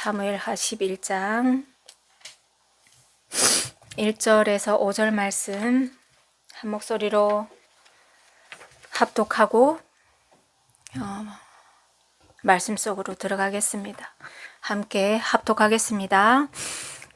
사무엘하 11장 1절에서 5절 말씀 한 목소리로 합독하고 말씀 속으로 들어가겠습니다. 함께 합독하겠습니다.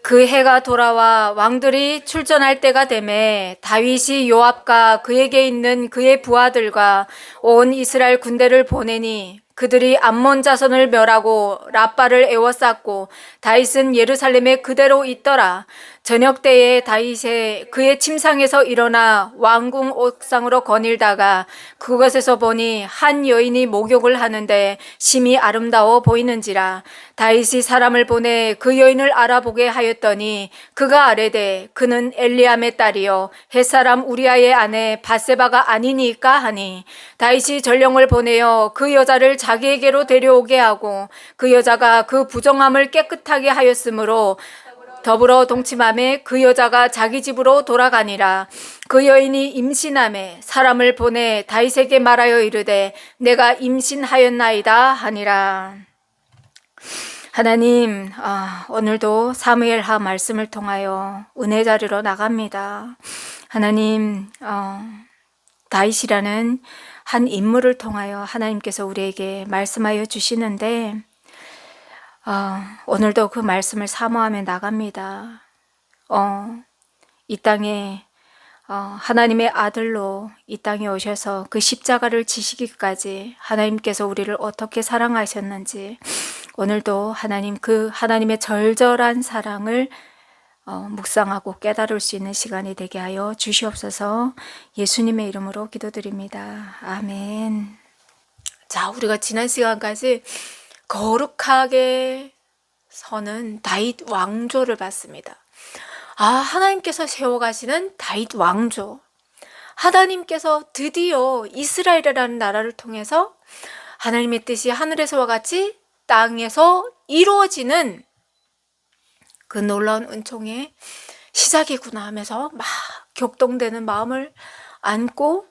그 해가 돌아와 왕들이 출전할 때가 되매 다윗이 요압과 그에게 있는 그의 부하들과 온 이스라엘 군대를 보내니 그들이 암몬 자손을 멸하고 라빠를 에워쌌고 다윗은 예루살렘에 그대로 있더라. 저녁 때에 다윗이 그의 침상에서 일어나 왕궁 옥상으로 거닐다가 그곳에서 보니 한 여인이 목욕을 하는데 심히 아름다워 보이는지라. 다윗이 사람을 보내 그 여인을 알아보게 하였더니 그가 아뢰되 그는 엘리암의 딸이요 햇사람 우리아의 아내 밧세바가 아니니까 하니 다윗이 전령을 보내어 그 여자를 자기에게로 데려오게 하고 그 여자가 그 부정함을 깨끗하게 하였으므로 더불어 동침함에 그 여자가 자기 집으로 돌아가니라. 그 여인이 임신함에 사람을 보내 다윗에게 말하여 이르되 내가 임신하였나이다 하니라. 하나님, 오늘도 사무엘하 말씀을 통하여 은혜 자리로 나갑니다. 하나님, 다윗이라는 한 인물을 통하여 하나님께서 우리에게 말씀하여 주시는데 오늘도 그 말씀을 사모하며 나갑니다. 이 땅에 하나님의 아들로 이 땅에 오셔서 그 십자가를 지시기까지 하나님께서 우리를 어떻게 사랑하셨는지 오늘도 하나님의 절절한 사랑을 묵상하고 깨달을 수 있는 시간이 되게 하여 주시옵소서. 예수님의 이름으로 기도드립니다. 아멘. 자, 우리가 지난 시간까지 거룩하게 서는 다윗 왕조를 봤습니다. 하나님께서 세워가시는 다윗 왕조. 하나님께서 드디어 이스라엘이라는 나라를 통해서 하나님의 뜻이 하늘에서와 같이 땅에서 이루어지는 그 놀라운 은총의 시작이구나 하면서 막 격동되는 마음을 안고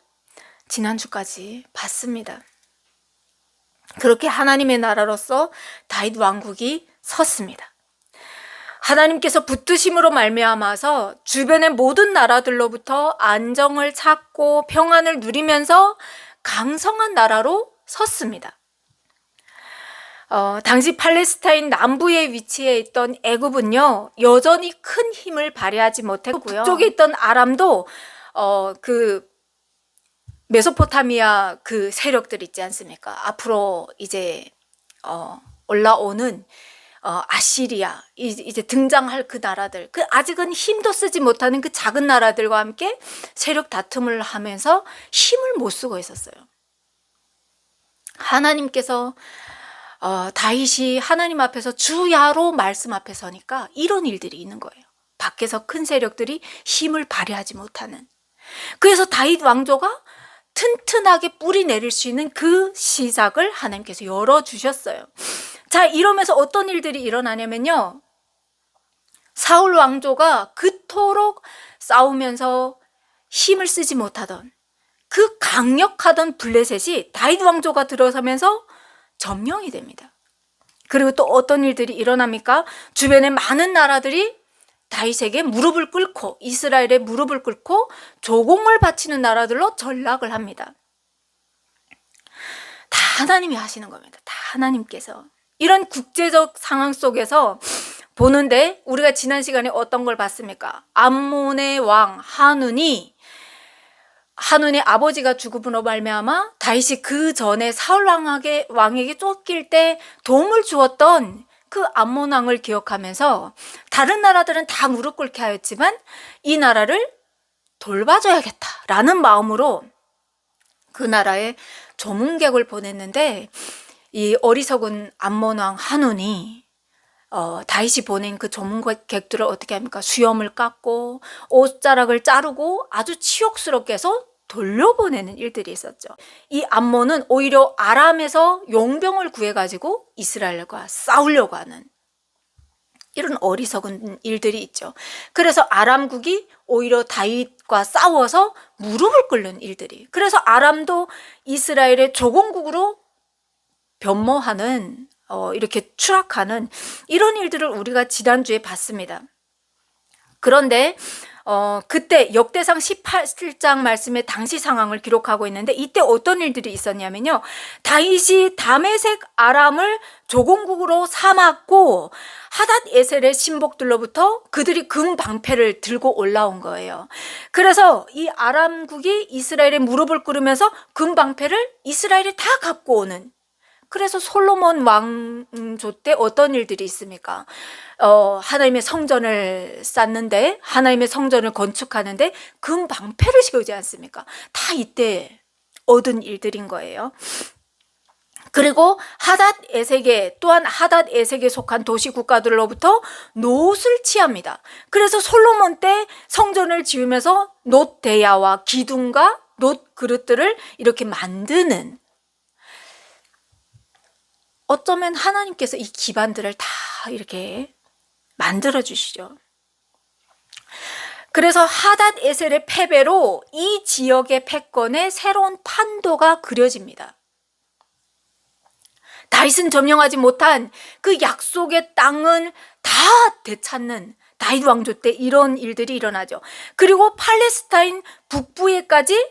지난주까지 봤습니다. 그렇게 하나님의 나라로서 다윗 왕국이 섰습니다. 하나님께서 붙드심으로 말미암아서 주변의 모든 나라들로부터 안정을 찾고 평안을 누리면서 강성한 나라로 섰습니다. 당시 팔레스타인 남부에 위치해 있던 애굽은요 여전히 큰 힘을 발휘하지 못했고요. 북쪽에 있던 아람도 그 메소포타미아 그 세력들 있지 않습니까? 앞으로 이제 올라오는 아시리아 이제 등장할 그 나라들, 그 아직은 힘도 쓰지 못하는 그 작은 나라들과 함께 세력 다툼을 하면서 힘을 못 쓰고 있었어요. 하나님께서 다윗이 하나님 앞에서 주야로 말씀 앞에 서니까 이런 일들이 있는 거예요. 밖에서 큰 세력들이 힘을 발휘하지 못하는. 그래서 다윗 왕조가 튼튼하게 뿌리 내릴 수 있는 그 시작을 하나님께서 열어주셨어요. 자, 이러면서 어떤 일들이 일어나냐면요. 사울 왕조가 그토록 싸우면서 힘을 쓰지 못하던 그 강력하던 블레셋이 다윗 왕조가 들어서면서 점령이 됩니다. 그리고 또 어떤 일들이 일어납니까? 주변의 많은 나라들이 다윗에게 무릎을 꿇고 이스라엘에 무릎을 꿇고 조공을 바치는 나라들로 전락을 합니다. 다 하나님이 하시는 겁니다. 다 하나님께서. 이런 국제적 상황 속에서 보는데 우리가 지난 시간에 어떤 걸 봤습니까? 암몬의 왕 한운의 아버지가 죽음으로 말미암아 다윗이 그 전에 사울 왕에게 쫓길 때 도움을 주었던 그 암몬 왕을 기억하면서 다른 나라들은 다 무릎 꿇게 하였지만 이 나라를 돌봐줘야겠다라는 마음으로 그 나라에 조문객을 보냈는데 이 어리석은 암몬 왕 한운이 다윗이 보낸 그 조문객들을 어떻게 합니까? 수염을 깎고 옷자락을 자르고 아주 치욕스럽게 해서 돌려보내는 일들이 있었죠. 이 암몬은 오히려 아람에서 용병을 구해가지고 이스라엘과 싸우려고 하는 이런 어리석은 일들이 있죠. 그래서 아람국이 오히려 다윗과 싸워서 무릎을 꿇는 일들이. 그래서 아람도 이스라엘의 조공국으로 변모하는 이렇게 추락하는 이런 일들을 우리가 지난주에 봤습니다. 그런데 그때 역대상 18장 말씀의 당시 상황을 기록하고 있는데, 이때 어떤 일들이 있었냐면요, 다윗이 다메섹 아람을 조공국으로 삼았고 하닷 에셀의 신복들로부터 그들이 금 방패를 들고 올라온 거예요. 그래서 이 아람국이 이스라엘의 무릎을 꿇으면서 금 방패를 이스라엘이 다 갖고 오는, 그래서 솔로몬 왕조 때 어떤 일들이 있습니까? 하나님의 성전을 쌓는데, 하나님의 성전을 건축하는데 금 방패를 세우지 않습니까? 다 이때 얻은 일들인 거예요. 그리고 하닷 에색에, 또한 하닷 에색에 속한 도시 국가들로부터 놋을 취합니다. 그래서 솔로몬 때 성전을 지으면서 놋 대야와 기둥과 놋 그릇들을 이렇게 만드는, 어쩌면 하나님께서 이 기반들을 다 이렇게 만들어 주시죠. 그래서 하닷 에셀의 패배로 이 지역의 패권에 새로운 판도가 그려집니다. 다윗은 점령하지 못한 그 약속의 땅을 다 되찾는, 다윗 왕조 때 이런 일들이 일어나죠. 그리고 팔레스타인 북부에까지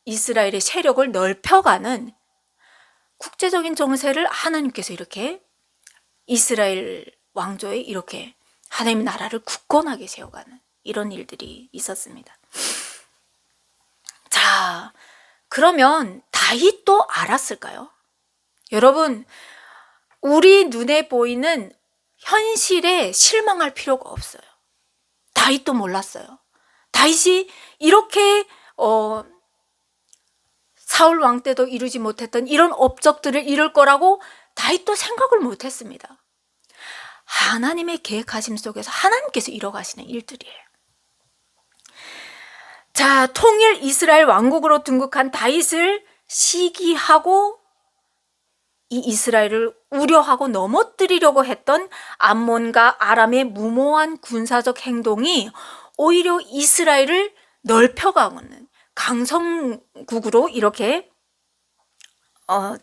이스라엘의 세력을 넓혀가는 국제적인 정세를 하나님께서 이렇게 이스라엘 왕조에 이렇게 하나님 나라를 굳건하게 세워가는 이런 일들이 있었습니다. 자, 그러면 다윗도 알았을까요? 여러분, 우리 눈에 보이는 현실에 실망할 필요가 없어요. 다윗도 몰랐어요. 다윗이 이렇게 사울 왕 때도 이루지 못했던 이런 업적들을 이룰 거라고 다윗도 생각을 못했습니다. 하나님의 계획하심 속에서 하나님께서 이뤄가시는 일들이에요. 자, 통일 이스라엘 왕국으로 등극한 다윗을 시기하고 이 이스라엘을 우려하고 넘어뜨리려고 했던 암몬과 아람의 무모한 군사적 행동이 오히려 이스라엘을 넓혀가는 강성국으로 이렇게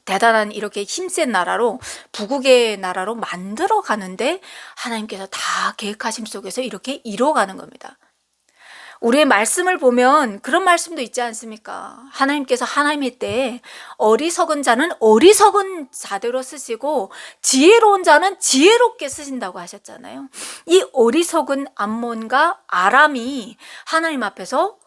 대단한 이렇게 힘센 나라로, 부국의 나라로 만들어 가는데 하나님께서 다 계획하심 속에서 이렇게 이뤄가는 겁니다. 우리의 말씀을 보면 그런 말씀도 있지 않습니까? 하나님께서 하나님의 때에 어리석은 자는 어리석은 자대로 쓰시고 지혜로운 자는 지혜롭게 쓰신다고 하셨잖아요. 이 어리석은 암몬과 아람이 하나님 앞에서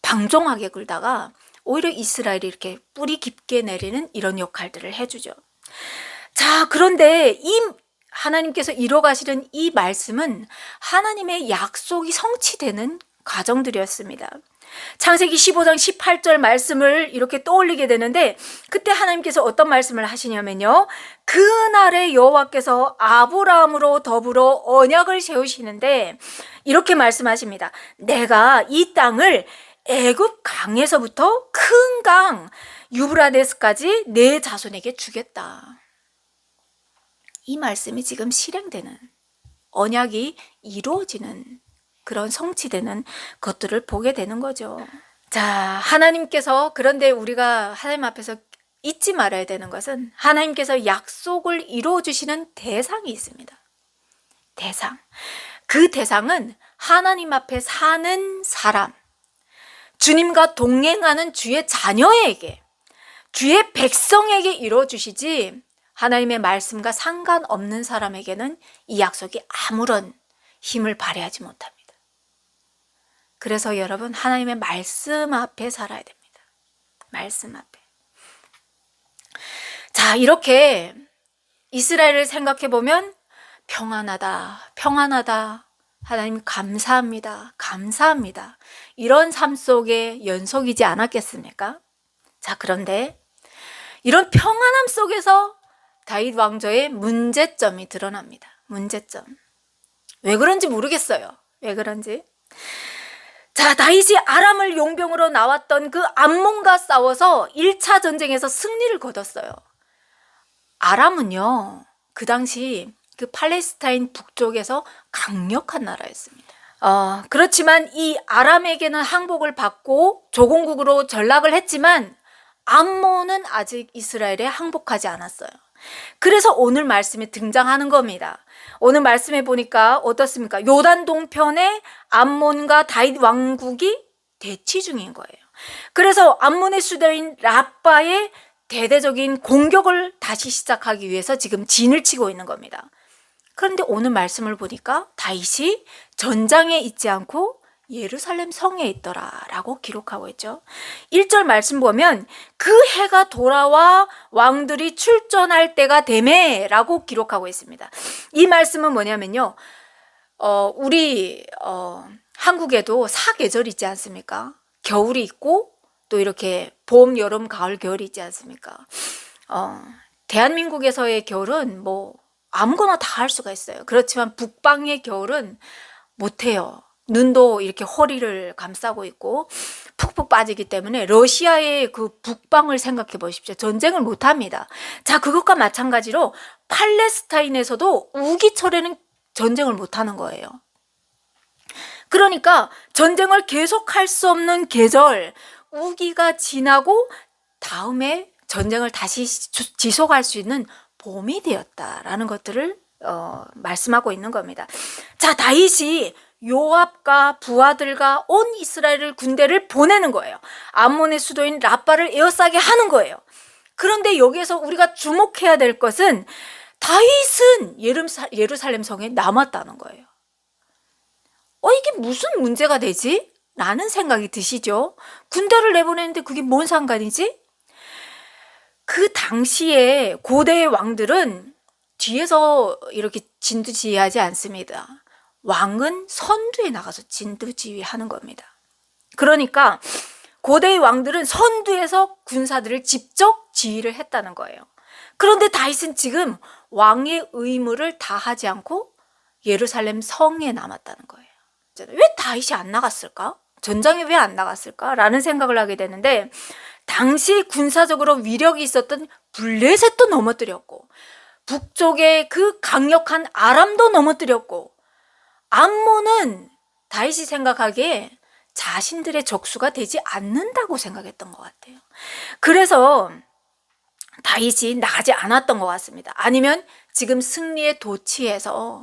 방종하게 굴다가 오히려 이스라엘이 이렇게 뿌리 깊게 내리는 이런 역할들을 해주죠. 자, 그런데 이 하나님께서 이뤄가시는 이 말씀은 하나님의 약속이 성취되는 과정들이었습니다. 창세기 15장 18절 말씀을 이렇게 떠올리게 되는데, 그때 하나님께서 어떤 말씀을 하시냐면요, 그날에 여호와께서 아브라함으로 더불어 언약을 세우시는데 이렇게 말씀하십니다. 내가 이 땅을 애굽 강에서부터 큰 강 유브라데스까지 내 자손에게 주겠다. 이 말씀이 지금 실행되는, 언약이 이루어지는, 그런 성취되는 것들을 보게 되는 거죠. 자, 하나님께서, 그런데 우리가 하나님 앞에서 잊지 말아야 되는 것은 하나님께서 약속을 이루어 주시는 대상이 있습니다. 대상. 그 대상은 하나님 앞에 사는 사람, 주님과 동행하는 주의 자녀에게, 주의 백성에게 이루어 주시지 하나님의 말씀과 상관없는 사람에게는 이 약속이 아무런 힘을 발휘하지 못합니다. 그래서 여러분, 하나님의 말씀 앞에 살아야 됩니다. 말씀 앞에. 자, 이렇게 이스라엘을 생각해 보면 평안하다, 평안하다, 하나님 감사합니다, 감사합니다, 이런 삶 속에 연속이지 않았겠습니까? 자, 그런데 이런 평안함 속에서 다윗 왕조의 문제점이 드러납니다. 문제점. 왜 그런지 모르겠어요. 왜 그런지. 자, 다윗이 아람을 용병으로 나왔던 그 암몬과 싸워서 1차 전쟁에서 승리를 거뒀어요. 아람은요, 그 당시 그 팔레스타인 북쪽에서 강력한 나라였습니다. 그렇지만 이 아람에게는 항복을 받고 조공국으로 전락을 했지만 암몬은 아직 이스라엘에 항복하지 않았어요. 그래서 오늘 말씀에 등장하는 겁니다. 오늘 말씀에 보니까 어떻습니까? 요단 동편에 암몬과 다윗 왕국이 대치 중인 거예요. 그래서 암몬의 수도인 라빠의 대대적인 공격을 다시 시작하기 위해서 지금 진을 치고 있는 겁니다. 그런데 오늘 말씀을 보니까 다윗이 전장에 있지 않고 예루살렘 성에 있더라라고 기록하고 있죠. 1절 말씀 보면 그 해가 돌아와 왕들이 출전할 때가 되매라고 기록하고 있습니다. 이 말씀은 뭐냐면요. 우리 한국에도 사계절 있지 않습니까? 겨울이 있고 또 이렇게 봄, 여름, 가을, 겨울이 있지 않습니까? 대한민국에서의 겨울은 뭐 아무거나 다 할 수가 있어요. 그렇지만 북방의 겨울은 못해요. 눈도 이렇게 허리를 감싸고 있고 푹푹 빠지기 때문에 러시아의 그 북방을 생각해 보십시오. 전쟁을 못합니다. 자, 그것과 마찬가지로 팔레스타인에서도 우기철에는 전쟁을 못하는 거예요. 그러니까 전쟁을 계속할 수 없는 계절, 우기가 지나고 다음에 전쟁을 다시 지속할 수 있는 봄이 되었다라는 것들을 말씀하고 있는 겁니다. 자, 다윗이 요압과 부하들과 온 이스라엘 군대를 보내는 거예요. 암몬의 수도인 라빠를 에워싸게 하는 거예요. 그런데 여기에서 우리가 주목해야 될 것은 다윗은 예루살렘 성에 남았다는 거예요. 이게 무슨 문제가 되지? 라는 생각이 드시죠? 군대를 내보내는데 그게 뭔 상관이지? 그 당시에 고대의 왕들은 뒤에서 이렇게 진두지휘하지 않습니다. 왕은 선두에 나가서 진두지휘하는 겁니다. 그러니까 고대의 왕들은 선두에서 군사들을 직접 지휘를 했다는 거예요. 그런데 다윗은 지금 왕의 의무를 다하지 않고 예루살렘 성에 남았다는 거예요. 왜 다윗이 안 나갔을까? 전장에 왜 안 나갔을까? 라는 생각을 하게 되는데 당시 군사적으로 위력이 있었던 블레셋도 넘어뜨렸고 북쪽의 그 강력한 아람도 넘어뜨렸고 암몬은 다윗이 생각하기에 자신들의 적수가 되지 않는다고 생각했던 것 같아요. 그래서 다윗이 나가지 않았던 것 같습니다. 아니면 지금 승리에 도취해서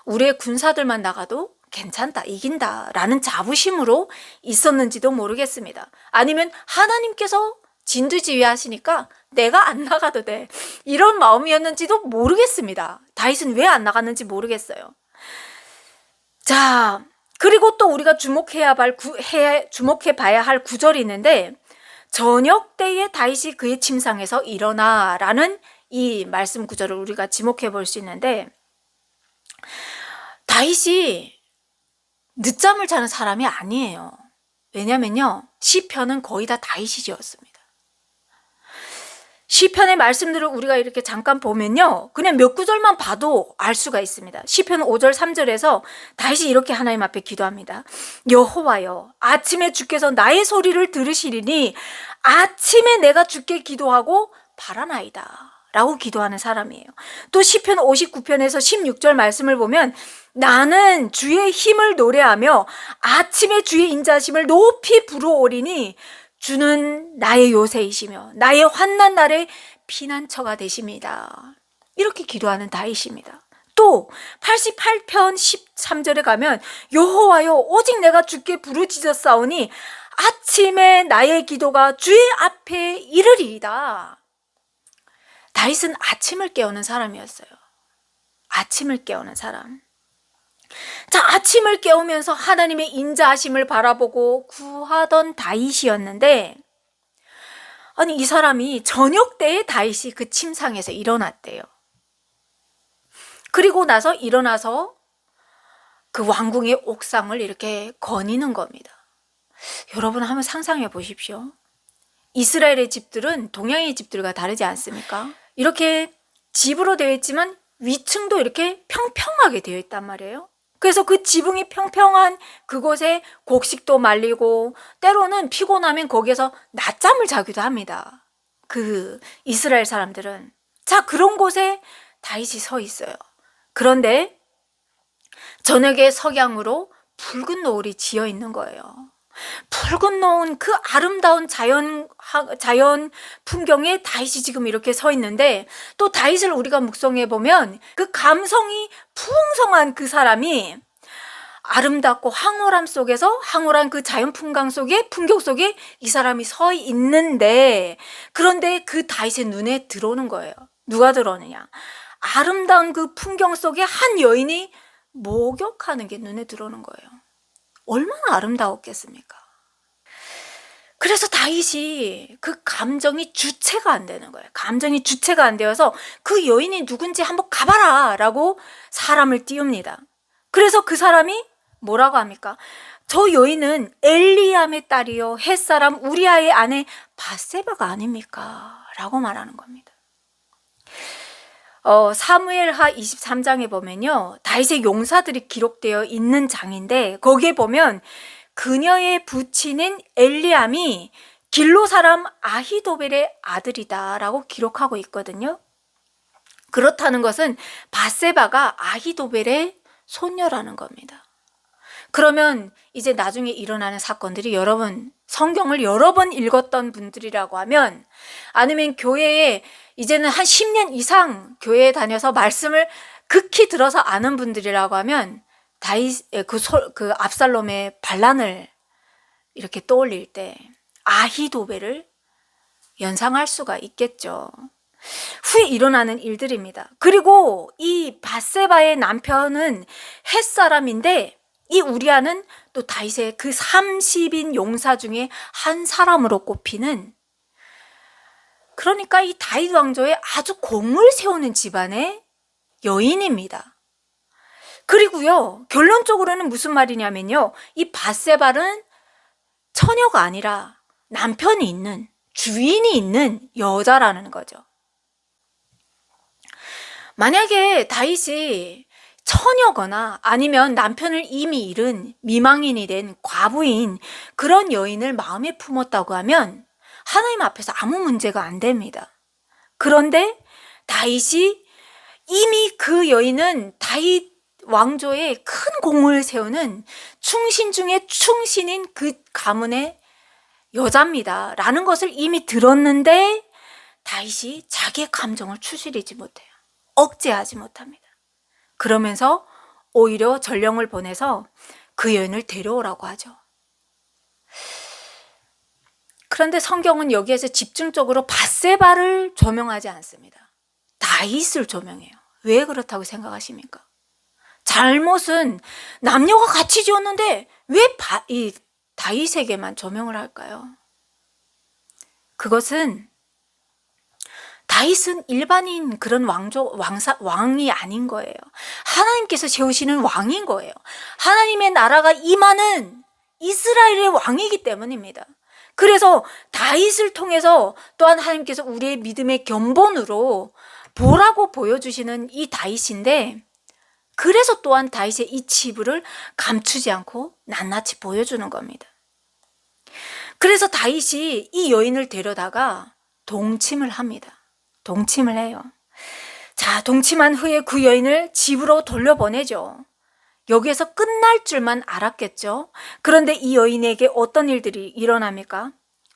우리의 군사들만 나가도 괜찮다, 이긴다 라는 자부심으로 있었는지도 모르겠습니다. 아니면 하나님께서 진두지휘하시니까 내가 안 나가도 돼, 이런 마음이었는지도 모르겠습니다. 다윗은 왜 안 나갔는지 모르겠어요. 자, 그리고 또 우리가 주목해 봐야 할 구절이 있는데 저녁 때에 다윗이 그의 침상에서 일어나 라는 이 말씀 구절을 우리가 지목해 볼 수 있는데 다윗이 늦잠을 자는 사람이 아니에요. 왜냐면요, 시편은 거의 다 다윗이 지었습니다. 시편의 말씀들을 우리가 이렇게 잠깐 보면요, 그냥 몇 구절만 봐도 알 수가 있습니다. 시편 5절 3절에서 다윗이 이렇게 하나님 앞에 기도합니다. 여호와여, 아침에 주께서 나의 소리를 들으시리니 아침에 내가 주께 기도하고 바라나이다 라고 기도하는 사람이에요. 또 시편 59편에서 16절 말씀을 보면 나는 주의 힘을 노래하며 아침에 주의 인자심을 높이 부르오리니 주는 나의 요새이시며 나의 환난 날에 피난처가 되십니다. 이렇게 기도하는 다윗입니다. 또 88편 13절에 가면 여호와여, 오직 내가 주께 부르짖었사오니 아침에 나의 기도가 주의 앞에 이르리이다. 다윗은 아침을 깨우는 사람이었어요. 아침을 깨우는 사람. 자, 아침을 깨우면서 하나님의 인자하심을 바라보고 구하던 다윗이었는데, 아니, 이 사람이 저녁 때에 다윗이 그 침상에서 일어났대요. 그리고 나서 일어나서 그 왕궁의 옥상을 이렇게 거니는 겁니다. 여러분 한번 상상해 보십시오. 이스라엘의 집들은 동양의 집들과 다르지 않습니까? 이렇게 집으로 되어 있지만 위층도 이렇게 평평하게 되어 있단 말이에요. 그래서 그 지붕이 평평한 그곳에 곡식도 말리고 때로는 피곤하면 거기에서 낮잠을 자기도 합니다. 그 이스라엘 사람들은. 자, 그런 곳에 다윗이 서 있어요. 그런데 저녁에 석양으로 붉은 노을이 지어 있는 거예요. 붉은 노은 그 아름다운 자연 풍경에 다윗이 지금 이렇게 서 있는데, 또 다윗을 우리가 묵상해 보면 그 감성이 풍성한 그 사람이 아름답고 황홀함 속에서, 황홀한 그 자연 풍경 속에 이 사람이 서 있는데, 그런데 그 다윗의 눈에 들어오는 거예요. 누가 들어오느냐? 아름다운 그 풍경 속에 한 여인이 목욕하는 게 눈에 들어오는 거예요. 얼마나 아름다웠겠습니까? 그래서 다윗이 그 감정이 주체가 안 되는 거예요. 감정이 주체가 안 되어서 그 여인이 누군지 한번 가봐라 라고 사람을 띄웁니다. 그래서 그 사람이 뭐라고 합니까? 저 여인은 엘리암의 딸이요 햇사람 우리아의 아내 밧세바가 아닙니까? 라고 말하는 겁니다. 사무엘하 23장에 보면요, 다윗의 용사들이 기록되어 있는 장인데, 거기에 보면 그녀의 부친인 엘리암이 길로 사람 아히도벨의 아들이다 라고 기록하고 있거든요. 그렇다는 것은 밧세바가 아히도벨의 손녀라는 겁니다. 그러면 이제 나중에 일어나는 사건들이, 여러분 성경을 여러 번 읽었던 분들이라고 하면, 아니면 교회에 이제는 한 10년 이상 교회에 다녀서 말씀을 극히 들어서 아는 분들이라고 하면, 그 압살롬의 반란을 이렇게 떠올릴 때 아히도벨을 연상할 수가 있겠죠. 후에 일어나는 일들입니다. 그리고 이 밧세바의 남편은 햇사람인데, 이 우리아는 또 다윗의 그 30인 용사 중에 한 사람으로 꼽히는, 그러니까 이 다윗 왕조에 아주 공을 세우는 집안의 여인입니다. 그리고요, 결론적으로는 무슨 말이냐면요, 이 밧세바는 처녀가 아니라 남편이 있는, 주인이 있는 여자라는 거죠. 만약에 다윗이 처녀거나 아니면 남편을 이미 잃은 미망인이 된 과부인 그런 여인을 마음에 품었다고 하면 하나님 앞에서 아무 문제가 안 됩니다. 그런데 다윗이 이미 그 여인은 다윗 왕조에 큰 공을 세우는 충신 중에 충신인 그 가문의 여자입니다 라는 것을 이미 들었는데, 다윗이 자기의 감정을 추스리지 못해요. 억제하지 못합니다. 그러면서 오히려 전령을 보내서 그 여인을 데려오라고 하죠. 그런데 성경은 여기에서 집중적으로 밧세바를 조명하지 않습니다. 다윗을 조명해요. 왜 그렇다고 생각하십니까? 잘못은 남녀가 같이 지었는데 왜 이 다윗에게만 조명을 할까요? 그것은 다윗은 일반인 그런 왕이 아닌 거예요. 하나님께서 세우시는 왕인 거예요. 하나님의 나라가 임하는 이스라엘의 왕이기 때문입니다. 그래서 다윗을 통해서 또한 하나님께서 우리의 믿음의 견본으로 보라고 보여주시는 이 다윗인데, 그래서 또한 다윗의 이 치부를 감추지 않고 낱낱이 보여주는 겁니다. 그래서 다윗이 이 여인을 데려다가 동침을 합니다. 동침을 해요. 자, 동침한 후에 그 여인을 집으로 돌려보내죠. 여기에서 끝날 줄만 알았겠죠. 그런데 이 여인에게 어떤 일들이 일어납니까?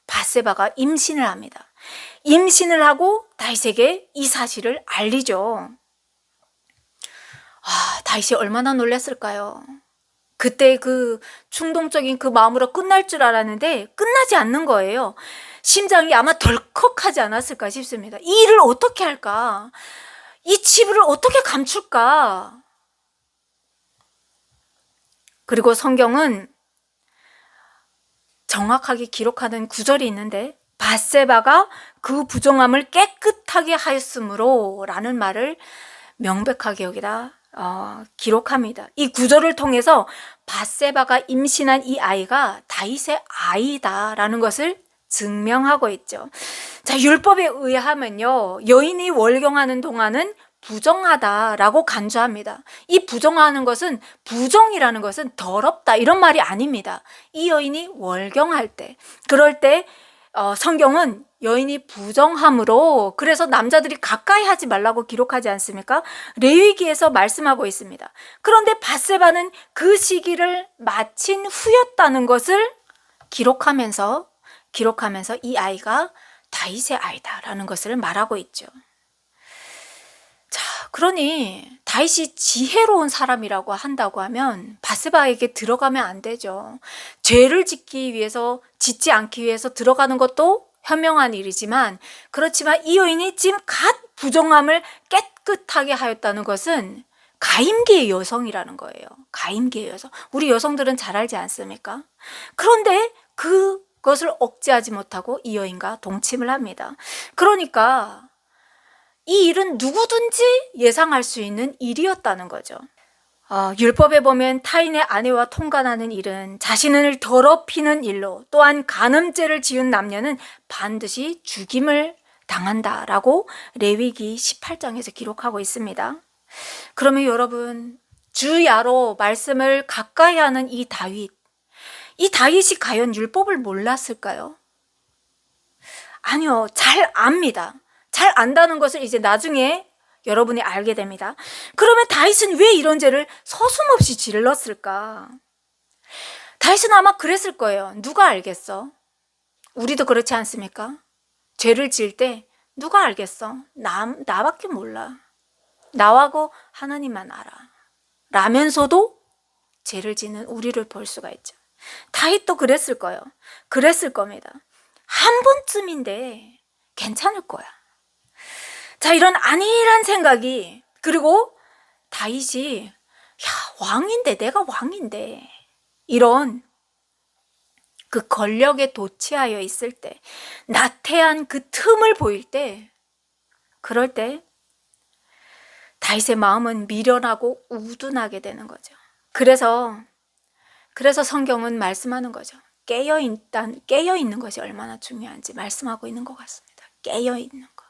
밧세바가 임신을 합니다. 임신을 하고 다윗에게 이 사실을 알리죠. 다윗이 얼마나 놀랐을까요? 그때 그 충동적인 그 마음으로 끝날 줄 알았는데 끝나지 않는 거예요. 심장이 아마 덜컥하지 않았을까 싶습니다. 이 일을 어떻게 할까? 이 치부를 어떻게 감출까? 그리고 성경은 정확하게 기록하는 구절이 있는데, 밧세바가 그 부정함을 깨끗하게 하였으므로 라는 말을 명백하게 여기다 기록합니다. 이 구절을 통해서 밧세바가 임신한 이 아이가 다윗의 아이다라는 것을 증명하고 있죠. 자, 율법에 의하면요, 여인이 월경하는 동안은 부정하다라고 간주합니다. 이 부정하는 것은, 부정이라는 것은 더럽다 이런 말이 아닙니다. 이 여인이 월경할 때, 그럴 때 성경은 여인이 부정함으로, 그래서 남자들이 가까이 하지 말라고 기록하지 않습니까? 레위기에서 말씀하고 있습니다. 그런데 밧세바는 그 시기를 마친 후였다는 것을 기록하면서 이 아이가 다윗의 아이다라는 것을 말하고 있죠. 자, 그러니 다윗이 지혜로운 사람이라고 한다고 하면 바세바에게 들어가면 안 되죠. 죄를 짓지 않기 위해서 들어가는 것도 현명한 일이지만, 그렇지만 이 여인이 지금 갓 부정함을 깨끗하게 하였다는 것은 가임기의 여성이라는 거예요. 가임기의 여성. 우리 여성들은 잘 알지 않습니까? 그런데 그것을 억제하지 못하고 이 여인과 동침을 합니다. 그러니까 이 일은 누구든지 예상할 수 있는 일이었다는 거죠. 율법에 보면 타인의 아내와 통간하는 일은 자신을 더럽히는 일로, 또한 간음죄를 지은 남녀는 반드시 죽임을 당한다라고 레위기 18장에서 기록하고 있습니다. 그러면 여러분, 주야로 말씀을 가까이 하는 이 다윗이 과연 율법을 몰랐을까요? 아니요, 잘 압니다. 잘 안다는 것을 이제 나중에 여러분이 알게 됩니다. 그러면 다윗은 왜 이런 죄를 서슴없이 질렀을까? 다윗은 아마 그랬을 거예요. 누가 알겠어? 우리도 그렇지 않습니까? 죄를 지을 때 누가 알겠어? 나밖에 몰라. 나하고 하나님만 알아. 라면서도 죄를 짓는 우리를 볼 수가 있죠. 다윗도 그랬을 거예요. 그랬을 겁니다. 한 번쯤인데 괜찮을 거야. 자, 이런 안일한 생각이, 그리고 다윗이 왕인데, 내가 왕인데, 이런 그 권력에 도취하여 있을 때, 나태한 그 틈을 보일 때, 그럴 때 다윗의 마음은 미련하고 우둔하게 되는 거죠. 그래서 성경은 말씀하는 거죠. 깨어 있는 것이 얼마나 중요한지 말씀하고 있는 것 같습니다. 깨어 있는 것.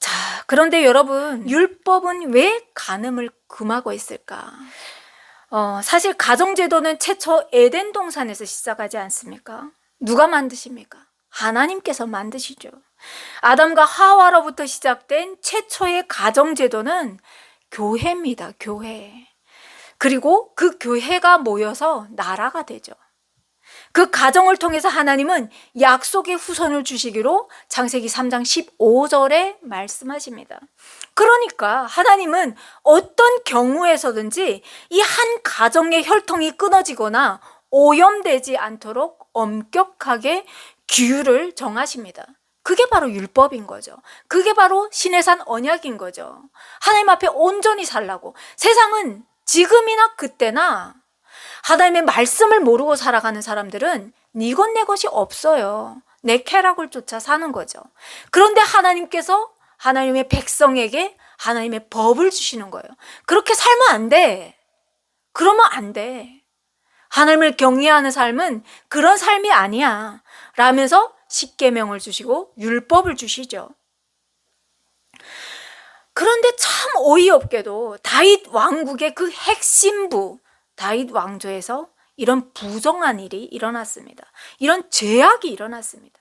자, 그런데 여러분, 율법은 왜 간음을 금하고 있을까? 사실 가정제도는 최초 에덴 동산에서 시작하지 않습니까? 누가 만드십니까? 하나님께서 만드시죠. 아담과 하와로부터 시작된 최초의 가정제도는 교회입니다. 교회. 그리고 그 교회가 모여서 나라가 되죠. 그 가정을 통해서 하나님은 약속의 후손을 주시기로 창세기 3장 15절에 말씀하십니다. 그러니까 하나님은 어떤 경우에서든지 이 한 가정의 혈통이 끊어지거나 오염되지 않도록 엄격하게 규율을 정하십니다. 그게 바로 율법인 거죠. 그게 바로 신의 산 언약인 거죠. 하나님 앞에 온전히 살라고. 세상은 지금이나 그때나 하나님의 말씀을 모르고 살아가는 사람들은 네 것 내 것이 없어요. 내 쾌락을 쫓아 사는 거죠. 그런데 하나님께서 하나님의 백성에게 하나님의 법을 주시는 거예요. 그렇게 살면 안 돼. 그러면 안 돼. 하나님을 경외하는 삶은 그런 삶이 아니야. 라면서 십계명을 주시고 율법을 주시죠. 그런데 참 어이없게도 다윗 왕국의 그 핵심부 다윗 왕조에서 이런 부정한 일이 일어났습니다. 이런 죄악이 일어났습니다.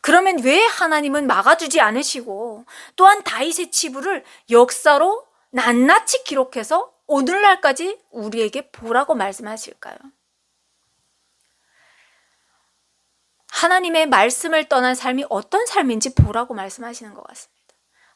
그러면 왜 하나님은 막아주지 않으시고 또한 다윗의 치부를 역사로 낱낱이 기록해서 오늘날까지 우리에게 보라고 말씀하실까요? 하나님의 말씀을 떠난 삶이 어떤 삶인지 보라고 말씀하시는 것 같습니다.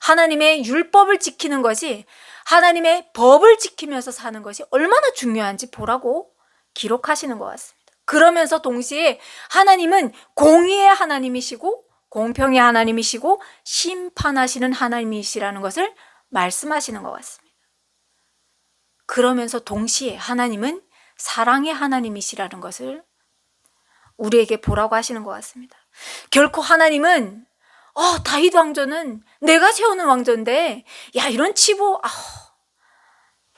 하나님의 율법을 지키는 것이, 하나님의 법을 지키면서 사는 것이 얼마나 중요한지 보라고 기록하시는 것 같습니다. 그러면서 동시에 하나님은 공의의 하나님이시고 공평의 하나님이시고 심판하시는 하나님이시라는 것을 말씀하시는 것 같습니다. 그러면서 동시에 하나님은 사랑의 하나님이시라는 것을 우리에게 보라고 하시는 것 같습니다. 결코 하나님은 다윗 왕조는 내가 세우는 왕조인데 이런 치부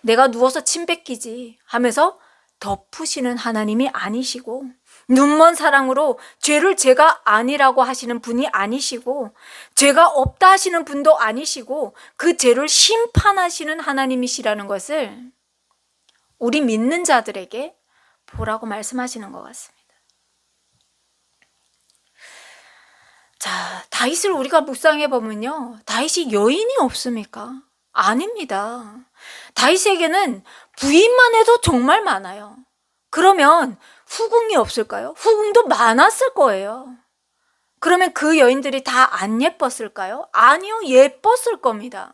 내가 누워서 침 뱉기지 하면서 덮으시는 하나님이 아니시고, 눈먼 사랑으로 죄를 죄가 아니라고 하시는 분이 아니시고, 죄가 없다 하시는 분도 아니시고, 그 죄를 심판하시는 하나님이시라는 것을 우리 믿는 자들에게 보라고 말씀하시는 것 같습니다. 자, 다윗을 우리가 묵상해 보면요, 다윗이 여인이 없습니까? 아닙니다. 다윗에게는 부인만 해도 정말 많아요. 그러면 후궁이 없을까요? 후궁도 많았을 거예요. 그러면 그 여인들이 다 안 예뻤을까요? 아니요, 예뻤을 겁니다.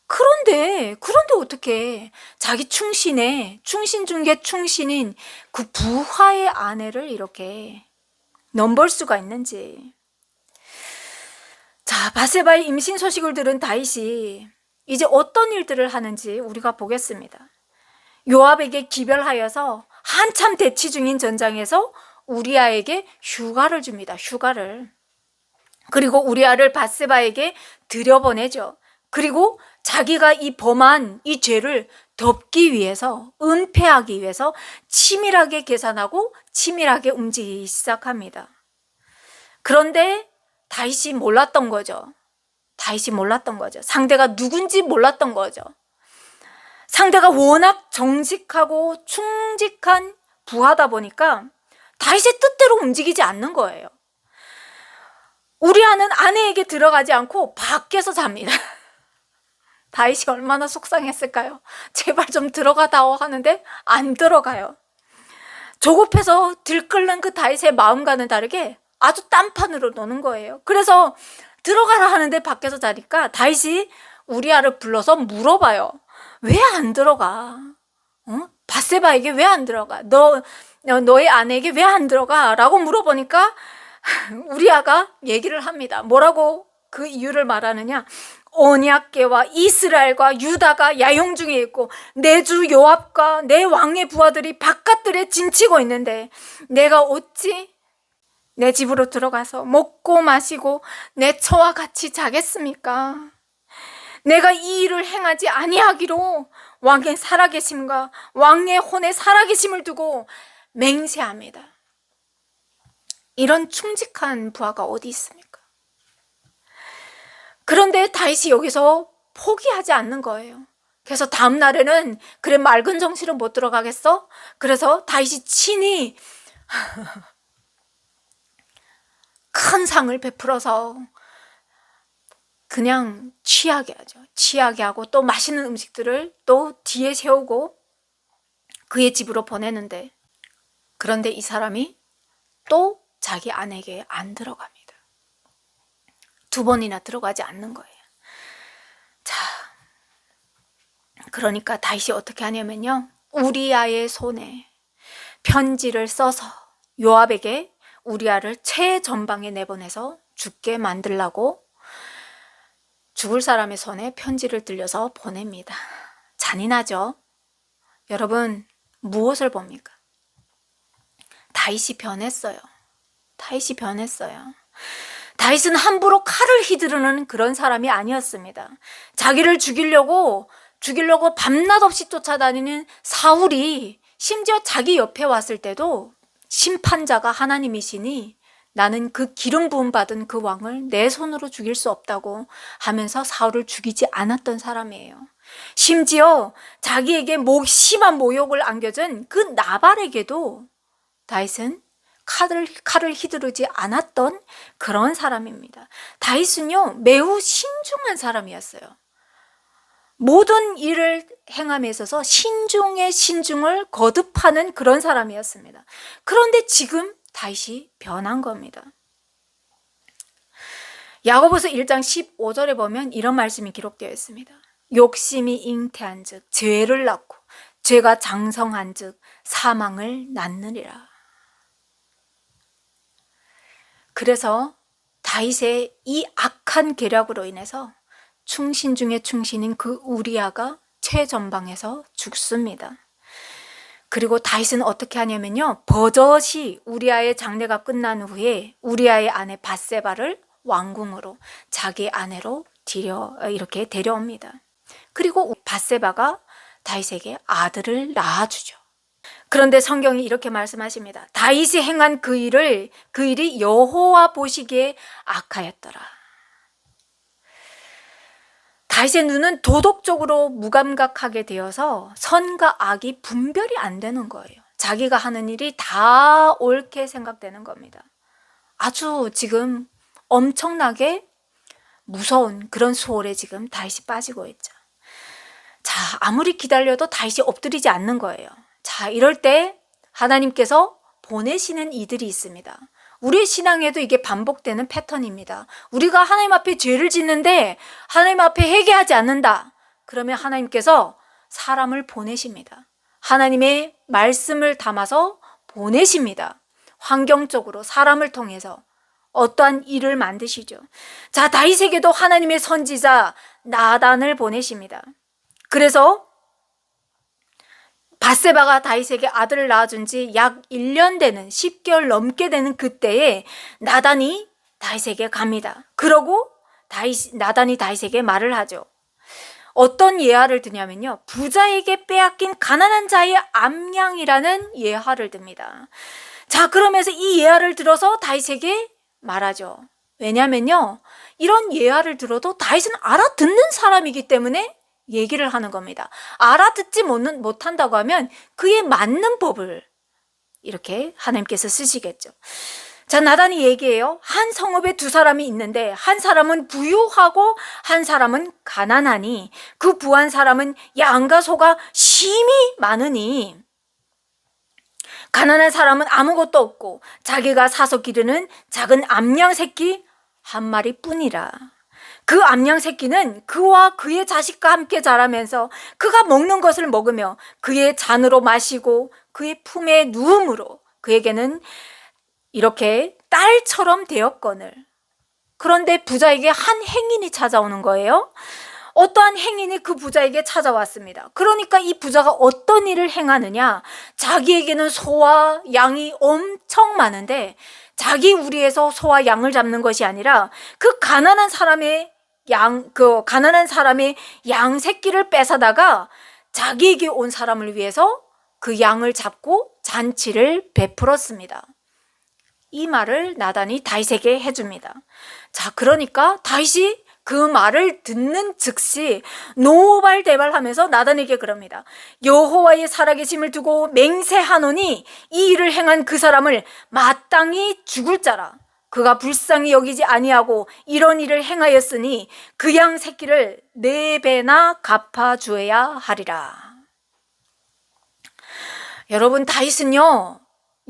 그런데 어떻게 자기 충신 중에 충신인 그 부하의 아내를 이렇게 넘볼 수가 있는지. 자, 바세바의 임신 소식을 들은 다윗이 이제 어떤 일들을 하는지 우리가 보겠습니다. 요압에게 기별하여서 한참 대치 중인 전장에서 우리아에게 휴가를 줍니다. 휴가를. 그리고 우리아를 바세바에게 들여보내죠. 그리고 자기가 이 범한 이 죄를 덮기 위해서, 은폐하기 위해서 치밀하게 계산하고 치밀하게 움직이기 시작합니다. 그런데 다윗이 몰랐던 거죠. 상대가 누군지 몰랐던 거죠. 상대가 워낙 정직하고 충직한 부하다 보니까 다윗의 뜻대로 움직이지 않는 거예요. 우리아는 아내에게 들어가지 않고 밖에서 잡니다. 다윗이 얼마나 속상했을까요? 제발 좀 들어가다오 하는데 안 들어가요. 조급해서 들끓는 그 다윗의 마음과는 다르게 아주 딴판으로 노는 거예요. 그래서 들어가라 하는데 밖에서 자니까 다윗이 우리아를 불러서 물어봐요. 왜 안 들어가? 바세바에게 왜 안 들어가? 너의 아내에게 왜 안 들어가? 라고 물어보니까 우리아가 얘기를 합니다. 뭐라고 그 이유를 말하느냐? 언약궤와 이스라엘과 유다가 야영 중에 있고 내 주 요압과 내 왕의 부하들이 바깥들에 진치고 있는데 내가 어찌 내 집으로 들어가서 먹고 마시고 내 처와 같이 자겠습니까? 내가 이 일을 행하지 아니하기로 왕의 살아계심과 왕의 혼의 살아계심을 두고 맹세합니다. 이런 충직한 부하가 어디 있습니까? 그런데 다윗이 여기서 포기하지 않는 거예요. 그래서 다음 날에는 그래 맑은 정신으로 못 들어가겠어? 그래서 다윗이 친히 큰 상을 베풀어서 그냥 취하게 하죠. 취하게 하고 또 맛있는 음식들을 또 뒤에 세우고 그의 집으로 보내는데, 그런데 이 사람이 또 자기 아내에게 안 들어갑니다. 2번이나 들어가지 않는 거예요. 자, 그러니까 다윗이 어떻게 하냐면요, 우리아의 손에 편지를 써서 요압에게 우리아를 최전방에 내보내서 죽게 만들라고 죽을 사람의 손에 편지를 들려서 보냅니다. 잔인하죠? 여러분, 무엇을 봅니까? 다윗이 변했어요. 다윗은 함부로 칼을 휘두르는 그런 사람이 아니었습니다. 자기를 죽이려고 밤낮 없이 쫓아다니는 사울이 심지어 자기 옆에 왔을 때도 심판자가 하나님이시니 나는 그 기름 부음 받은 그 왕을 내 손으로 죽일 수 없다고 하면서 사울을 죽이지 않았던 사람이에요. 심지어 자기에게 심한 모욕을 안겨준 그 나발에게도 다윗은 칼을 휘두르지 않았던 그런 사람입니다. 다윗은요, 매우 신중한 사람이었어요. 모든 일을 행함에 있어서 신중의 신중을 거듭하는 그런 사람이었습니다. 그런데 지금 다윗이 변한 겁니다. 야고보서 1장 15절에 보면 이런 말씀이 기록되어 있습니다. 욕심이 잉태한 즉 죄를 낳고 죄가 장성한 즉 사망을 낳느니라. 그래서 다윗의 이 악한 계략으로 인해서 충신 중에 충신인 그 우리아가 최전방에서 죽습니다. 그리고 다윗은 어떻게 하냐면요, 버젓이 우리아의 장례가 끝난 후에 우리아의 아내 바세바를 왕궁으로 자기 아내로 이렇게 데려옵니다. 그리고 바세바가 다윗에게 아들을 낳아주죠. 그런데 성경이 이렇게 말씀하십니다. 다윗이 행한 그 일이 여호와 보시기에 악하였더라. 다윗의 눈은 도덕적으로 무감각하게 되어서 선과 악이 분별이 안 되는 거예요. 자기가 하는 일이 다 옳게 생각되는 겁니다. 아주 지금 엄청나게 무서운 그런 소홀에 지금 다윗이 빠지고 있죠. 자, 아무리 기다려도 다윗이 엎드리지 않는 거예요. 자, 이럴 때 하나님께서 보내시는 이들이 있습니다. 우리의 신앙에도 이게 반복되는 패턴입니다. 우리가 하나님 앞에 죄를 짓는데 하나님 앞에 회개하지 않는다. 그러면 하나님께서 사람을 보내십니다. 하나님의 말씀을 담아서 보내십니다. 환경적으로 사람을 통해서 어떠한 일을 만드시죠. 자, 다윗에게도 하나님의 선지자 나단을 보내십니다. 그래서 밧세바가 다윗에게 아들을 낳아준 지 약 1년 되는 10개월 넘게 되는 그때에 나단이 다윗에게 갑니다. 그러고 나단이 다윗에게 말을 하죠. 어떤 예화를 드냐면요, 부자에게 빼앗긴 가난한 자의 암양이라는 예화를 듭니다. 자, 그러면서 이 예화를 들어서 다윗에게 말하죠. 왜냐면요, 이런 예화를 들어도 다윗은 알아듣는 사람이기 때문에 얘기를 하는 겁니다. 알아듣지 못한다고 하면 그에 맞는 법을 이렇게 하나님께서 쓰시겠죠. 자, 나단이 얘기해요. 한 성읍에 두 사람이 있는데 한 사람은 부유하고 한 사람은 가난하니 그 부한 사람은 양과 소가 심히 많으니 가난한 사람은 아무것도 없고 자기가 사서 기르는 작은 암양 새끼 한 마리뿐이라. 그 암양 새끼는 그와 그의 자식과 함께 자라면서 그가 먹는 것을 먹으며 그의 잔으로 마시고 그의 품에 누움으로 그에게는 이렇게 딸처럼 되었거늘. 그런데 부자에게 한 행인이 찾아오는 거예요. 어떠한 행인이 그 부자에게 찾아왔습니다. 그러니까 이 부자가 어떤 일을 행하느냐, 자기에게는 소와 양이 엄청 많은데 자기 우리에서 소와 양을 잡는 것이 아니라 그 가난한 사람의 양 새끼를 뺏어다가 자기에게 온 사람을 위해서 그 양을 잡고 잔치를 베풀었습니다. 이 말을 나단이 다윗에게 해줍니다. 자, 그러니까 다윗이 그 말을 듣는 즉시 노발대발하면서 나단에게 그럽니다. 여호와의 살아계심을 두고 맹세하노니 이 일을 행한 그 사람을 마땅히 죽을 자라. 그가 불쌍히 여기지 아니하고 이런 일을 행하였으니 그 양 새끼를 4배나 갚아주어야 하리라. 여러분, 다윗은요,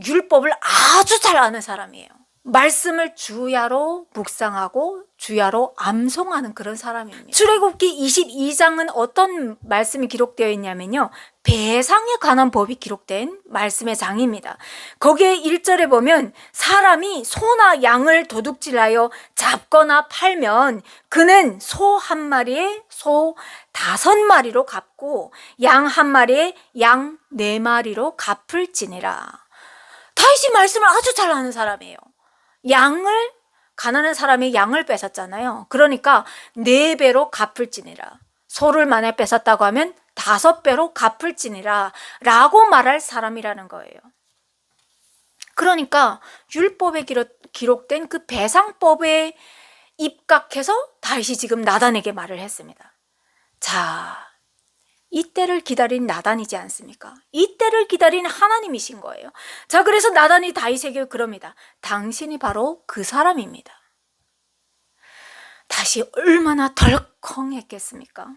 율법을 아주 잘 아는 사람이에요. 말씀을 주야로 묵상하고 주야로 암송하는 그런 사람입니다. 출애굽기 22장은 어떤 말씀이 기록되어 있냐면요, 배상에 관한 법이 기록된 말씀의 장입니다. 거기에 1절에 보면 사람이 소나 양을 도둑질하여 잡거나 팔면 그는 소 한 마리에 소 5마리로 갚고 양 한 마리에 양 4마리로 갚을지니라. 다윗이 말씀을 아주 잘 아는 사람이에요. 가난한 사람이 양을 뺏었잖아요. 그러니까 4배로 갚을지니라. 소를 만약 뺏었다고 하면 5배로 갚을지니라 라고 말할 사람이라는 거예요. 그러니까 율법에 기록된 그 배상법에 입각해서 다윗이 지금 나단에게 말을 했습니다. 자, 이때를 기다린 나단이지 않습니까? 이때를 기다린 하나님이신 거예요. 자, 그래서 나단이 다윗에게 그럽니다. 당신이 바로 그 사람입니다. 다시 얼마나 덜컹했겠습니까?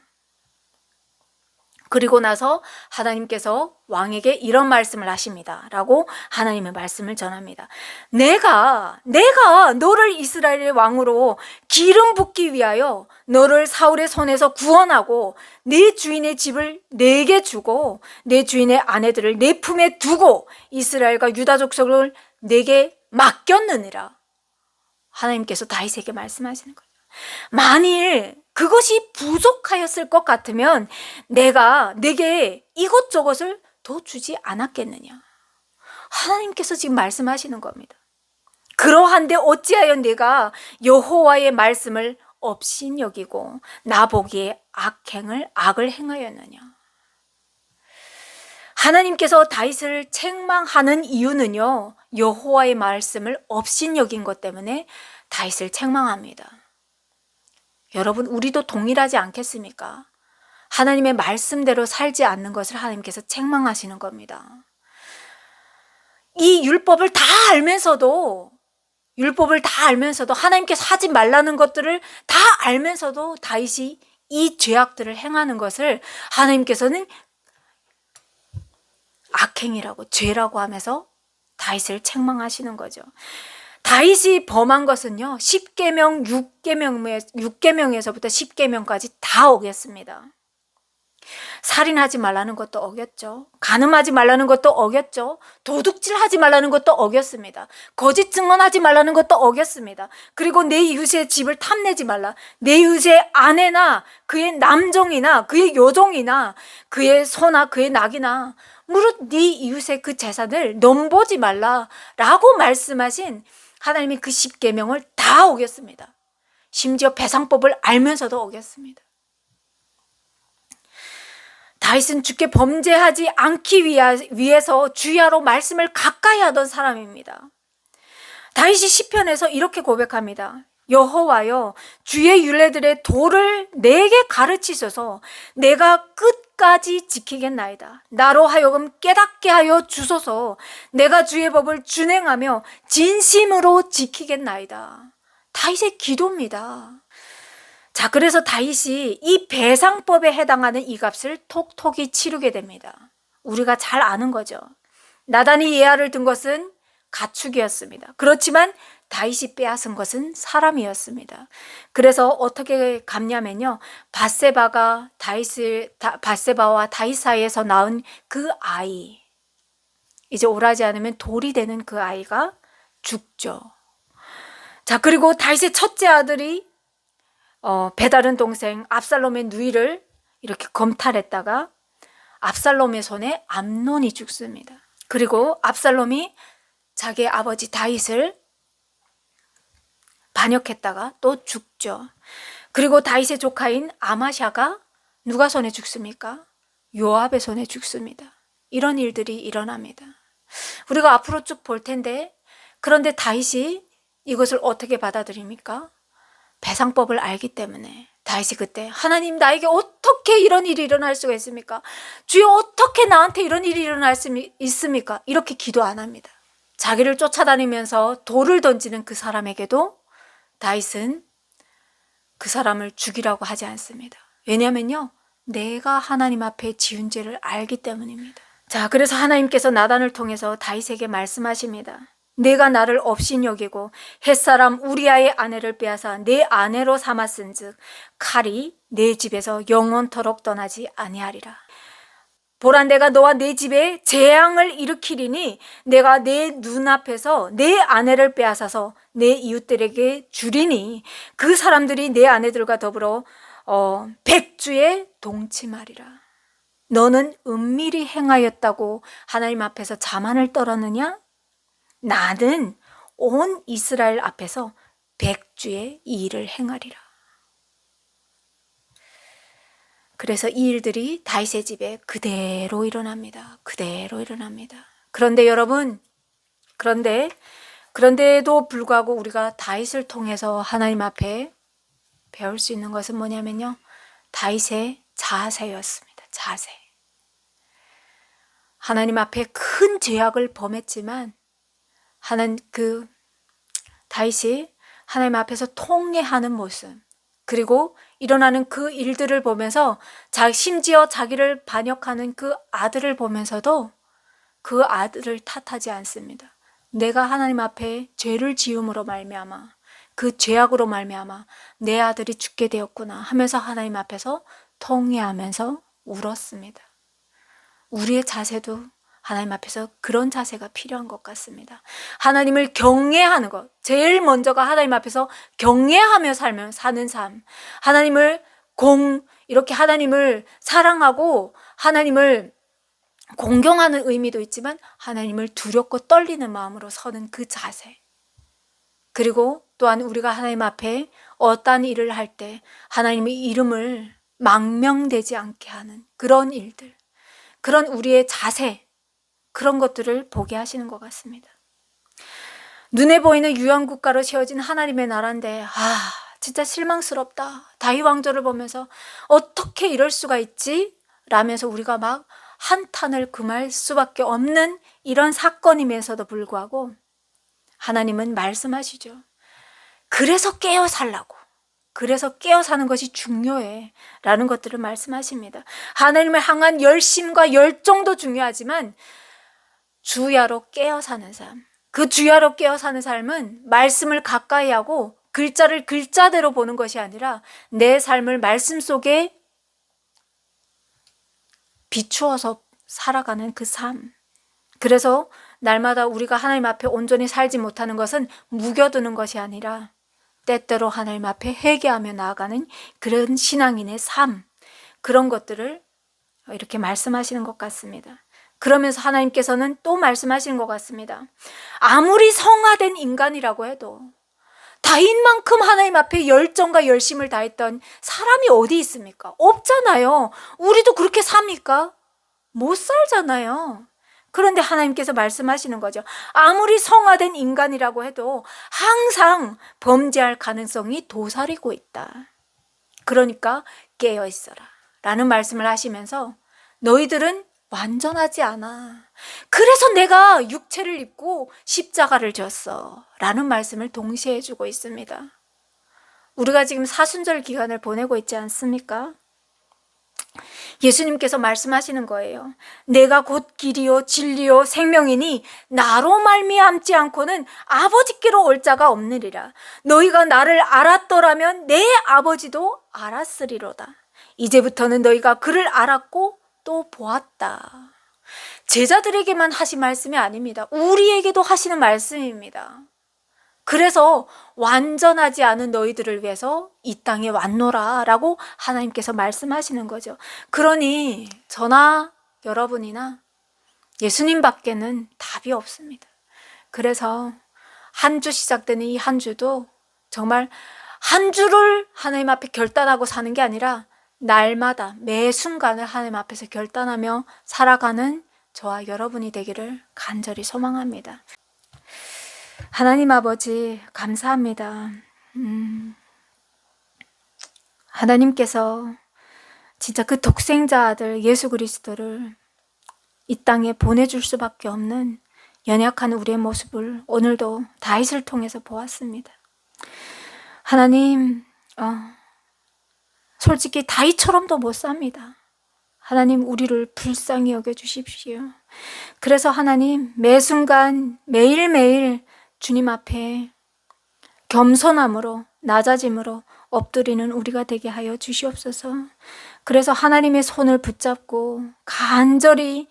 그리고 나서 하나님께서 왕에게 이런 말씀을 하십니다. 라고 하나님의 말씀을 전합니다. 내가 너를 이스라엘의 왕으로 기름 붓기 위하여 너를 사울의 손에서 구원하고 네 주인의 집을 내게 주고 내 주인의 아내들을 내 품에 두고 이스라엘과 유다 족속을 내게 맡겼느니라. 하나님께서 다윗에게 말씀하시는 거예요. 만일 그것이 부족하였을 것 같으면 내가 내게 이것저것을 더 주지 않았겠느냐. 하나님께서 지금 말씀하시는 겁니다. 그러한데 어찌하여 내가 여호와의 말씀을 업신여기고 나보기에 악을 행하였느냐. 하나님께서 다윗을 책망하는 이유는요, 여호와의 말씀을 업신여긴 것 때문에 다윗을 책망합니다. 여러분, 우리도 동일하지 않겠습니까? 하나님의 말씀대로 살지 않는 것을 하나님께서 책망하시는 겁니다. 이 율법을 다 알면서도 하나님께서 하지 말라는 것들을 다 알면서도 다윗이 이 죄악들을 행하는 것을 하나님께서는 악행이라고 죄라고 하면서 다윗을 책망하시는 거죠. 다윗이 범한 것은요 10계명 6계명에서부터 10계명까지 다 어겼습니다. 살인하지 말라는 것도 어겼죠. 간음하지 말라는 것도 어겼죠. 도둑질하지 말라는 것도 어겼습니다. 거짓 증언하지 말라는 것도 어겼습니다. 그리고 내 이웃의 집을 탐내지 말라. 내 이웃의 아내나 그의 남종이나 그의 여종이나 그의 소나 그의 낙이나 무릇 네 이웃의 그 재산을 넘보지 말라라고 말씀하신 하나님이 그 10계명을 다 어겼습니다. 심지어 배상법을 알면서도 어겼습니다. 다윗은 주께 범죄하지 않기 위해서 주야로 말씀을 가까이 하던 사람입니다. 다윗이 시편에서 이렇게 고백합니다. 여호와여 주의 율례들의 도를 내게 가르치소서. 내가 끝까지 지키겠나이다. 나로 하여금 깨닫게 하여 주소서. 내가 주의 법을 준행하며 진심으로 지키겠나이다. 다윗의 기도입니다. 자, 그래서 다윗이 이 배상법에 해당하는 이 값을 톡톡히 치르게 됩니다. 우리가 잘 아는 거죠. 나단이 예아를 든 것은 가축이었습니다. 그렇지만 다윗이 빼앗은 것은 사람이었습니다. 그래서 어떻게 갚냐면요, 밧세바와 다윗 사이에서 낳은 그 아이, 이제 오라지 않으면 돌이 되는 그 아이가 죽죠. 자, 그리고 다윗의 첫째 아들이 배다른 동생 압살롬의 누이를 이렇게 검탈했다가 압살롬의 손에 암논이 죽습니다. 그리고 압살롬이 자기 아버지 다윗을 반역했다가 또 죽죠. 그리고 다윗의 조카인 아마샤가 누가 손에 죽습니까? 요압의 손에 죽습니다. 이런 일들이 일어납니다. 우리가 앞으로 쭉 볼 텐데, 그런데 다윗이 이것을 어떻게 받아들입니까? 배상법을 알기 때문에 다윗이 그때 하나님, 나에게 어떻게 이런 일이 일어날 수가 있습니까? 주여, 어떻게 나한테 이런 일이 일어날 수 있습니까? 이렇게 기도 안 합니다. 자기를 쫓아다니면서 돌을 던지는 그 사람에게도 다윗은 그 사람을 죽이라고 하지 않습니다. 왜냐하면요, 내가 하나님 앞에 지은 죄를 알기 때문입니다. 자, 그래서 하나님께서 나단을 통해서 다윗에게 말씀하십니다. 내가 나를 업신 여기고 햇사람 우리아의 아내를 빼앗아 내 아내로 삼았은즉 칼이 내 집에서 영원토록 떠나지 아니하리라. 보라, 내가 너와 내 집에 재앙을 일으키리니 내가 내 눈앞에서 내 아내를 빼앗아서 내 이웃들에게 주리니 그 사람들이 내 아내들과 더불어 백주에 동침하리라. 너는 은밀히 행하였다고 하나님 앞에서 자만을 떨었느냐? 나는 온 이스라엘 앞에서 백주의 이 일을 행하리라. 그래서 이 일들이 다윗의 집에 그대로 일어납니다. 그대로 일어납니다. 그런데 여러분, 그런데도 불구하고 우리가 다윗을 통해서 하나님 앞에 배울 수 있는 것은 뭐냐면요, 다윗의 자세였습니다. 자세. 하나님 앞에 큰 죄악을 범했지만 다윗이 하나님 앞에서 통회하는 모습, 그리고 일어나는 그 일들을 보면서 심지어 자기를 반역하는 그 아들을 보면서도 그 아들을 탓하지 않습니다. 내가 하나님 앞에 죄를 지음으로 말미암아, 그 죄악으로 말미암아 내 아들이 죽게 되었구나 하면서 하나님 앞에서 통회하면서 울었습니다. 우리의 자세도 하나님 앞에서 그런 자세가 필요한 것 같습니다. 하나님을 경외하는 것, 제일 먼저가 하나님 앞에서 경외하며 사는 삶, 이렇게 하나님을 사랑하고 하나님을 공경하는 의미도 있지만 하나님을 두렵고 떨리는 마음으로 서는 그 자세, 그리고 또한 우리가 하나님 앞에 어떠한 일을 할 때 하나님의 이름을 망명되지 않게 하는 그런 일들, 그런 우리의 자세, 그런 것들을 보게 하시는 것 같습니다. 눈에 보이는 유황국가로 세워진 하나님의 나라인데 진짜 실망스럽다. 다윗 왕조를 보면서 어떻게 이럴 수가 있지? 라면서 우리가 막 한탄을 금할 수밖에 없는 이런 사건임에서도 불구하고 하나님은 말씀하시죠. 그래서 깨어 살라고, 그래서 깨어 사는 것이 중요해 라는 것들을 말씀하십니다. 하나님을 향한 열심과 열정도 중요하지만 주야로 깨어 사는 삶, 그 주야로 깨어 사는 삶은 말씀을 가까이 하고 글자를 글자대로 보는 것이 아니라 내 삶을 말씀 속에 비추어서 살아가는 그 삶. 그래서 날마다 우리가 하나님 앞에 온전히 살지 못하는 것은 묵여두는 것이 아니라 때때로 하나님 앞에 회개하며 나아가는 그런 신앙인의 삶, 그런 것들을 이렇게 말씀하시는 것 같습니다. 그러면서 하나님께서는 또 말씀하시는 것 같습니다. 아무리 성화된 인간이라고 해도 다윗만큼 하나님 앞에 열정과 열심을 다했던 사람이 어디 있습니까? 없잖아요. 우리도 그렇게 삽니까? 못 살잖아요. 그런데 하나님께서 말씀하시는 거죠. 아무리 성화된 인간이라고 해도 항상 범죄할 가능성이 도사리고 있다. 그러니까 깨어 있어라 라는 말씀을 하시면서 너희들은 완전하지 않아. 그래서 내가 육체를 입고 십자가를 졌어 라는 말씀을 동시에 해주고 있습니다. 우리가 지금 사순절 기간을 보내고 있지 않습니까? 예수님께서 말씀하시는 거예요. 내가 곧 길이요 진리요 생명이니 나로 말미암지 않고는 아버지께로 올 자가 없느니라. 너희가 나를 알았더라면 내 아버지도 알았으리로다. 이제부터는 너희가 그를 알았고 또 보았다. 제자들에게만 하신 말씀이 아닙니다. 우리에게도 하시는 말씀입니다. 그래서 완전하지 않은 너희들을 위해서 이 땅에 왔노라 라고 하나님께서 말씀하시는 거죠. 그러니 저나 여러분이나 예수님 밖에는 답이 없습니다. 그래서 한 주 시작되는 이 한 주도 정말 한 주를 하나님 앞에 결단하고 사는 게 아니라 날마다 매 순간을 하나님 앞에서 결단하며 살아가는 저와 여러분이 되기를 간절히 소망합니다. 하나님 아버지 감사합니다. 하나님께서 진짜 그 독생자 아들 예수 그리스도를 이 땅에 보내줄 수밖에 없는 연약한 우리의 모습을 오늘도 다윗을 통해서 보았습니다. 하나님, 솔직히 다윗처럼도 못 삽니다. 하나님 우리를 불쌍히 여겨주십시오. 그래서 하나님 매 순간 매일매일 주님 앞에 겸손함으로 낮아짐으로 엎드리는 우리가 되게 하여 주시옵소서. 그래서 하나님의 손을 붙잡고 간절히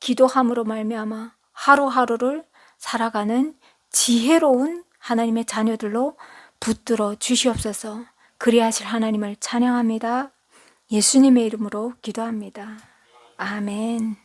기도함으로 말미암아 하루하루를 살아가는 지혜로운 하나님의 자녀들로 붙들어 주시옵소서. 그리하실 하나님을 찬양합니다. 예수님의 이름으로 기도합니다. 아멘.